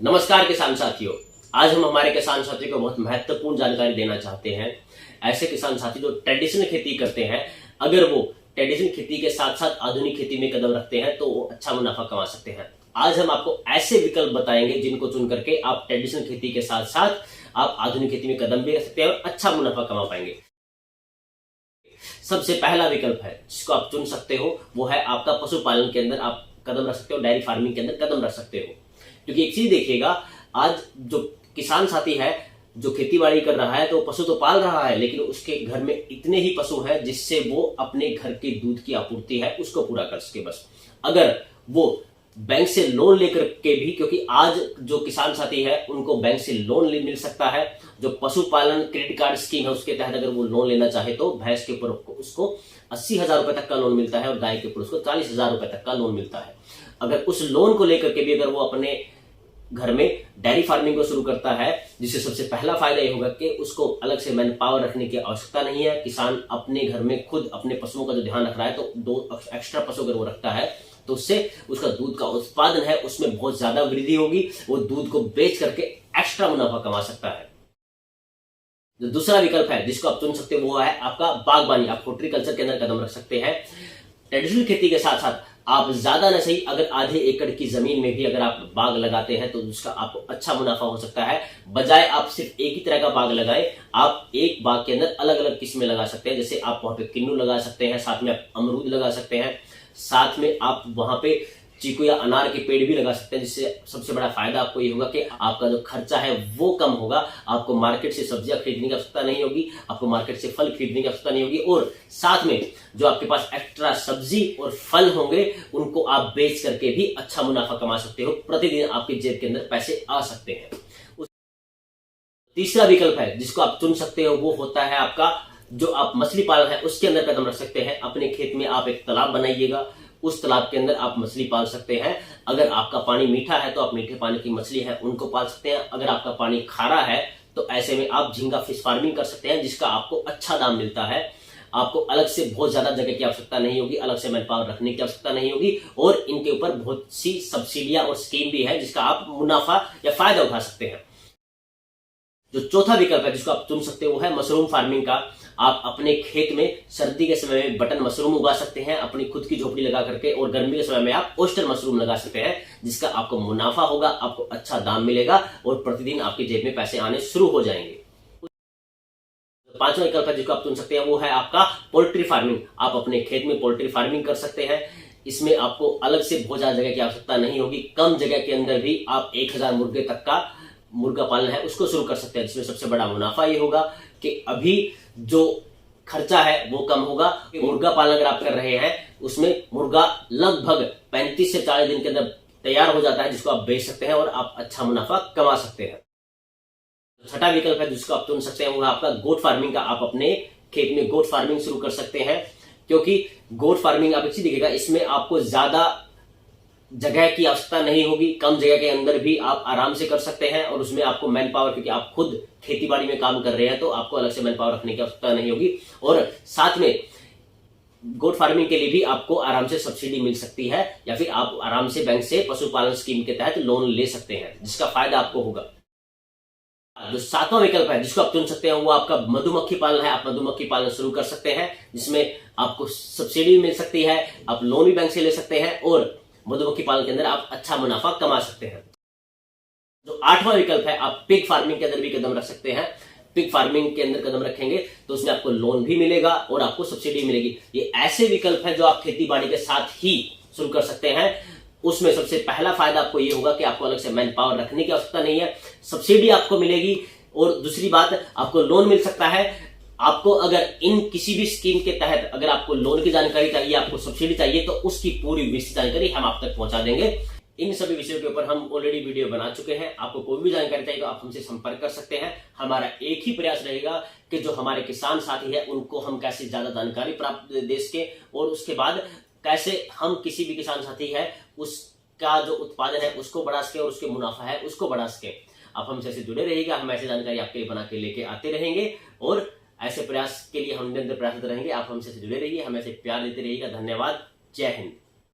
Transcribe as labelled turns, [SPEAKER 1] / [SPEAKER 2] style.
[SPEAKER 1] नमस्कार किसान साथियों। आज हम हमारे किसान साथियों को बहुत महत्वपूर्ण जानकारी देना चाहते हैं। ऐसे किसान साथी जो ट्रेडिशनल खेती करते हैं, अगर वो ट्रेडिशनल खेती के साथ साथ आधुनिक खेती में कदम रखते हैं तो वो अच्छा मुनाफा कमा सकते हैं। आज हम आपको ऐसे विकल्प बताएंगे जिनको चुन करके आप ट्रेडिशनल खेती के साथ साथ आप आधुनिक खेती में कदम भी रख सकते हैं और अच्छा मुनाफा कमा पाएंगे। सबसे पहला विकल्प है जिसको आप चुन सकते हो, वो है आपका पशुपालन के अंदर आप कदम रख सकते हो, डेयरी फार्मिंग के अंदर कदम रख सकते हो। क्योंकि एक चीज देखिएगा, आज जो किसान साथी है जो खेती बाड़ी कर रहा है तो पशु तो पाल रहा है, लेकिन उसके घर में इतने ही पशु हैं जिससे वो अपने घर के दूध की आपूर्ति है उसको पूरा कर सके। बस अगर वो बैंक से लोन लेकर के भी, क्योंकि आज जो किसान साथी है उनको बैंक से लोन मिल सकता है। जो पशुपालन क्रेडिट कार्ड स्कीम है उसके तहत अगर वो लोन लेना चाहे तो भैंस के ऊपर उसको 80,000 रुपए तक का लोन मिलता है और गाय के ऊपर उसको 40,000 रुपए तक का लोन मिलता है। अगर उस लोन को लेकर के भी अगर वो अपने घर में डेयरी फार्मिंग को शुरू करता है, जिससे सबसे पहला फायदा ये होगा कि उसको अलग से मैन पावर रखने की आवश्यकता नहीं है। किसान अपने घर में खुद अपने पशुओं का जो ध्यान रख रहा है, तो 2 एक्स्ट्रा पशु अगर वो रखता है तो उससे उसका दूध का उत्पादन है उसमें बहुत ज्यादा वृद्धि होगी। वो दूध को बेच करके एक्स्ट्रा मुनाफा कमा सकता है। जो दूसरा विकल्प है जिसको आप चुन सकते हो वो है आपका बागबानी। आप हॉर्टिकल्चर के अंदर कदम रख सकते हैं। ट्रेडिशनल खेती के साथ साथ आप ज्यादा न सही अगर आधे एकड़ की जमीन में भी अगर आप बाग लगाते हैं तो उसका आपको अच्छा मुनाफा हो सकता है। बजाय आप सिर्फ एक ही तरह का बाग लगाएं, आप एक बाग के अंदर अलग अलग किस्में लगा सकते हैं। जैसे आप वहां पे किन्नू लगा सकते हैं, साथ में आप अमरूद लगा सकते हैं, साथ में आप वहां पे चीकू या अनार के पेड़ भी लगा सकते हैं। जिससे सबसे बड़ा फायदा आपको ये होगा कि आपका जो खर्चा है वो कम होगा। आपको मार्केट से सब्जियां खरीदने की आवश्यकता नहीं होगी, आपको मार्केट से फल खरीदने की आवश्यकता नहीं होगी, और साथ में जो आपके पास एक्स्ट्रा सब्जी और फल होंगे उनको आप बेच करके भी अच्छा मुनाफा कमा सकते हो। प्रतिदिन आपके जेब के अंदर पैसे आ सकते हैं। तीसरा विकल्प है जिसको आप चुन सकते हो वो होता है आपका जो आप मछली पालन है उसके अंदर कदम रख सकते हैं। अपने खेत में आप एक तालाब बनाइएगा, उस तालाब के अंदर आप मछली पाल सकते हैं। अगर आपका पानी मीठा है तो आप मीठे पानी की मछली है उनको पाल सकते हैं। अगर आपका पानी खारा है तो ऐसे में आप झींगा फिश फार्मिंग कर सकते हैं, जिसका आपको अच्छा दाम मिलता है। आपको अलग से बहुत ज्यादा जगह की आवश्यकता नहीं होगी, अलग से मैन पावर रखने की आवश्यकता नहीं होगी, और इनके ऊपर बहुत सी सब्सिडियां और स्कीम भी है जिसका आप मुनाफा या फायदा उठा सकते हैं। जो चौथा विकल्प है जिसको आप चुन सकते हो वो है मशरूम फार्मिंग का। आप अपने खेत में सर्दी के समय में बटन मशरूम उगा सकते हैं अपनी खुद की झोपड़ी लगा करके, और गर्मी के समय में आप ओस्टर मशरूम लगा सकते हैं, जिसका आपको मुनाफा होगा, आपको अच्छा दाम मिलेगा और प्रतिदिन आपकी जेब में पैसे आने शुरू हो जाएंगे। पांचवा विकल्प है जिसको आप चुन सकते हैं वो है आपका पोल्ट्री फार्मिंग। आप अपने खेत में पोल्ट्री फार्मिंग कर सकते हैं। इसमें आपको अलग से बहुत ज्यादा जगह की आवश्यकता नहीं होगी। कम जगह के अंदर भी आप 1000 मुर्गे तक का मुर्गा पालन है उसको शुरू कर सकते हैं, जिसमें सबसे बड़ा मुनाफा ये होगा कि अभी जो खर्चा है वो कम होगा। मुर्गा पालन अगर आप कर रहे हैं उसमें मुर्गा लगभग 35 से 40 दिन के अंदर तैयार हो जाता है, जिसको आप बेच सकते हैं और आप अच्छा मुनाफा कमा सकते हैं। छठा विकल्प है जिसको आप चुन सकते हैं वो है आपका गोट फार्मिंग का। आप अपने खेत में गोट फार्मिंग शुरू कर सकते हैं, क्योंकि गोट फार्मिंग आप अच्छी दिखेगा, इसमें आपको ज्यादा जगह की आवश्यकता नहीं होगी। कम जगह के अंदर भी आप आराम से कर सकते हैं, और उसमें आपको मैन पावर, क्योंकि आप खुद खेती बाड़ी में काम कर रहे हैं तो आपको अलग से मैन पावर रखने की आवश्यकता नहीं होगी। और साथ में गोट फार्मिंग के लिए भी आपको आराम से सब्सिडी मिल सकती है, या फिर आप आराम से बैंक से पशुपालन स्कीम के तहत लोन ले सकते हैं, जिसका फायदा आपको होगा। जो सातवां विकल्प है जिसको आप चुन सकते हैं वो आपका मधुमक्खी पालन है। आप मधुमक्खी पालन शुरू कर सकते हैं, जिसमें आपको सब्सिडी भी मिल सकती है, आप लोन भी बैंक से ले सकते हैं, और मधुमक्खी पालन के अंदर आप अच्छा मुनाफा कमा सकते हैं। जो आठवां विकल्प है आप पिग फार्मिंग के अंदर भी कदम रख सकते हैं। पिग फार्मिंग के अंदर कदम रखेंगे तो उसमें आपको लोन भी मिलेगा और आपको सब्सिडी मिलेगी। ये ऐसे विकल्प है जो आप खेती बाड़ी के साथ ही शुरू कर सकते हैं। उसमें सबसे पहला फायदा आपको ये होगा कि आपको अलग से मैन पावर रखने की आवश्यकता नहीं है, सब्सिडी आपको मिलेगी, और दूसरी बात आपको लोन मिल सकता है। आपको अगर इन किसी भी स्कीम के तहत अगर आपको लोन की जानकारी चाहिए, आपको सब्सिडी चाहिए, तो उसकी पूरी विस्तृत जानकारी हम आप तक पहुंचा देंगे। इन सभी विषयों के ऊपर हम ऑलरेडी वीडियो बना चुके हैं। आपको कोई भी जानकारी चाहिए तो आप हमसे संपर्क कर सकते हैं। हमारा एक ही प्रयास रहेगा कि जो हमारे किसान साथी है उनको हम कैसे ज्यादा जानकारी प्राप्त दे सके, और उसके बाद कैसे हम किसी भी किसान साथी है उसका जो उत्पादन है उसको बढ़ा सके और उसके मुनाफा है उसको बढ़ा सके। आप हमसे जुड़े रहिएगा, हम ऐसी जानकारी आपके लिए बना के लेके आते रहेंगे, और ऐसे प्रयास के लिए हम निरंतर प्रयासरत रहेंगे। आप हमसे जुड़े रहिए, हमें ऐसे प्यार देते रहिएगा। धन्यवाद। जय हिंद।